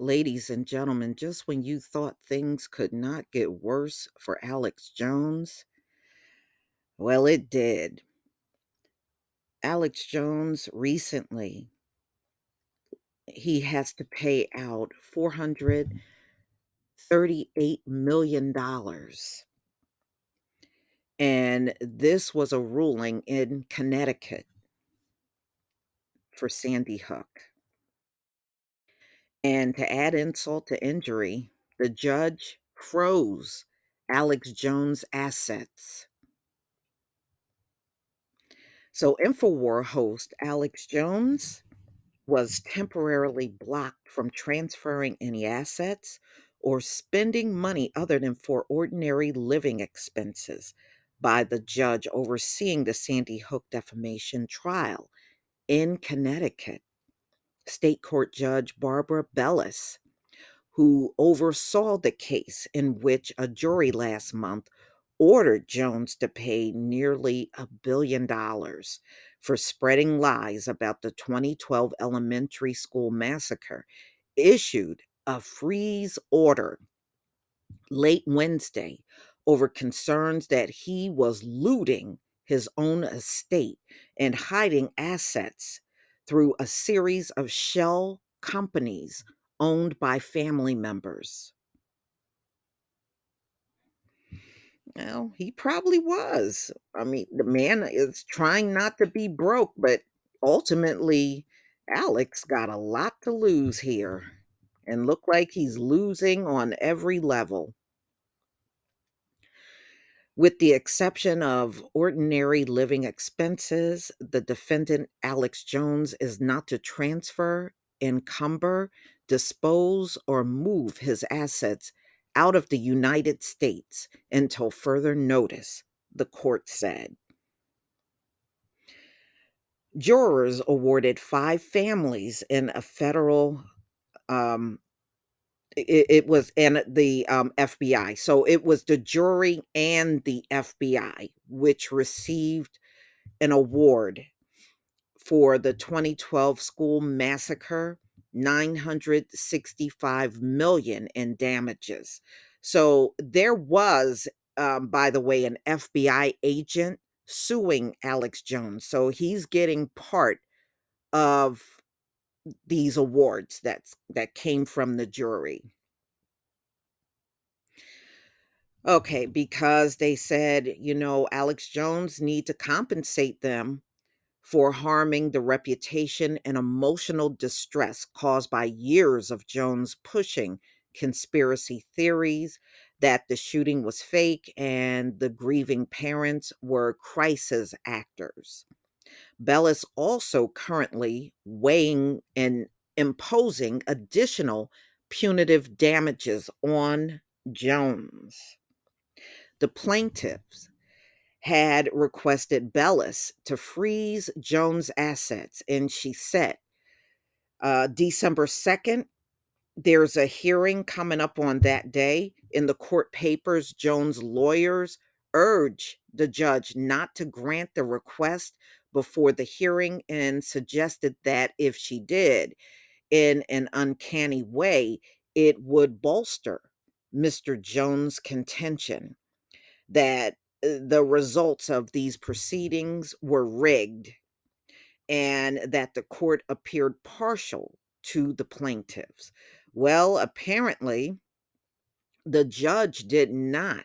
Ladies and gentlemen, just when you thought things could not get worse for Alex Jones, well, it did. Alex Jones recently, he has to pay out $438 million. And this was a ruling in Connecticut for Sandy Hook. And to add insult to injury, the judge froze Alex Jones' assets. So, InfoWar host Alex Jones was temporarily blocked from transferring any assets or spending money other than for ordinary living expenses by the judge overseeing the Sandy Hook defamation trial in Connecticut. State Court Judge Barbara Bellis, who oversaw the case in which a jury last month ordered Jones to pay nearly $1 billion for spreading lies about the 2012 elementary school massacre, issued a freeze order late Wednesday over concerns that he was looting his own estate and hiding assets through a series of shell companies owned by family members. Well, he probably was. I mean, the man is trying not to be broke, but ultimately, Alex got a lot to lose here and look like he's losing on every level. With the exception of ordinary living expenses, the defendant, Alex Jones, is not to transfer, encumber, dispose, or move his assets out of the United States until further notice, the court said. Jurors awarded five families in a federal um, it was and the FBI. So it was the jury and the FBI which received an award for the 2012 school massacre, 965 million in damages. So there was, by the way, an FBI agent suing Alex Jones. So he's getting part of these awards that came from the jury. Okay, because they said, Alex Jones need to compensate them for harming the reputation and emotional distress caused by years of Jones pushing conspiracy theories that the shooting was fake and the grieving parents were crisis actors. Bellis also currently weighing and imposing additional punitive damages on Jones. The plaintiffs had requested Bellis to freeze Jones' assets, and she said, December 2nd, there's a hearing coming up on that day. In the court papers, Jones' lawyers urge the judge not to grant the request before the hearing and suggested that if she did, in an uncanny way, it would bolster Mr. Jones' contention that the results of these proceedings were rigged and that the court appeared partial to the plaintiffs. Well, apparently, the judge did not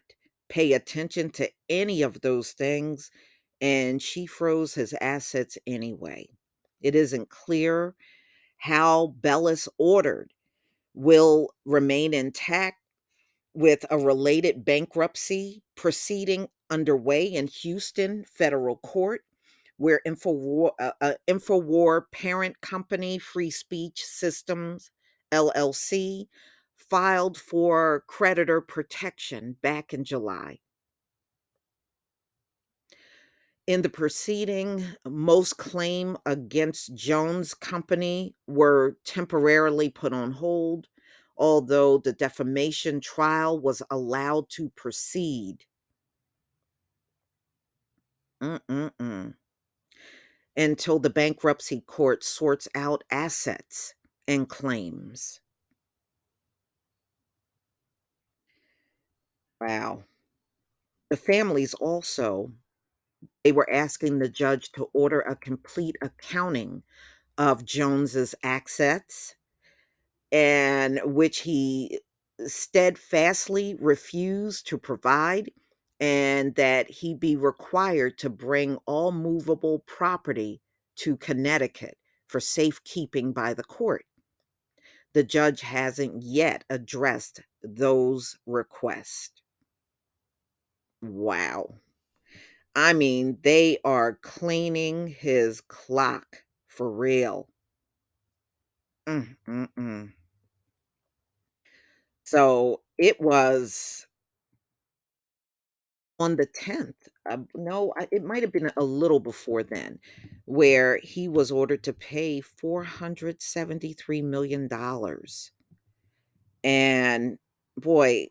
pay attention to any of those things, and she froze his assets anyway. It isn't clear how Bellis ordered will remain intact with a related bankruptcy proceeding underway in Houston federal court, where InfoWar parent company Free Speech Systems LLC filed for creditor protection back in July. In the proceeding, most claim against Jones Company were temporarily put on hold, although the defamation trial was allowed to proceed. Mm-mm-mm. Until the bankruptcy court sorts out assets and claims. Wow. The families also, they were asking the judge to order a complete accounting of Jones's assets, and which he steadfastly refused to provide, and that he be required to bring all movable property to Connecticut for safekeeping by the court. The judge hasn't yet addressed those requests. Wow. I mean, they are cleaning his clock for real. Mm, mm, mm. So it was on the 10th. No, it might have been a little before then, where he was ordered to pay $473 million. And boy,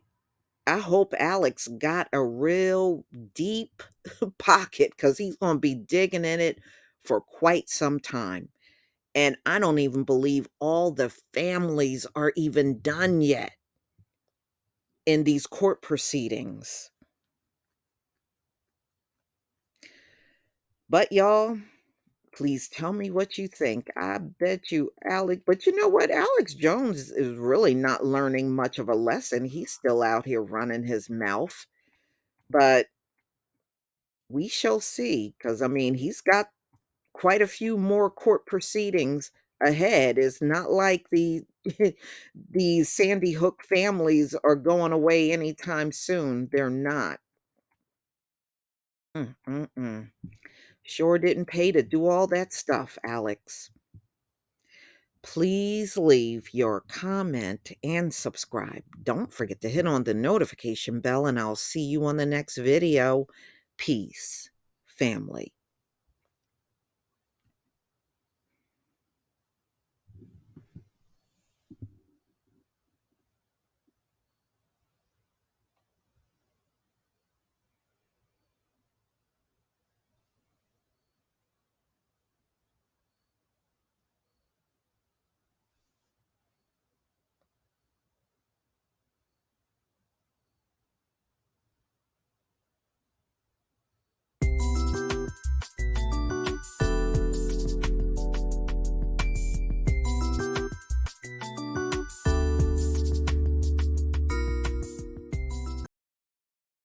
I hope Alex got a real deep pocket because he's going to be digging in it for quite some time. And I don't even believe all the families are even done yet in these court proceedings. But y'all, please tell me what you think. I bet you Alex, but you know what? Alex Jones is really not learning much of a lesson. He's still out here running his mouth. But we shall see, because I mean, he's got quite a few more court proceedings ahead. It's not like the Sandy Hook families are going away anytime soon. They're not. Mm, mm, mm. Sure didn't pay to do all that stuff, Alex. Please leave your comment and subscribe. Don't forget to hit on the notification bell, and I'll see you on the next video. Peace, family.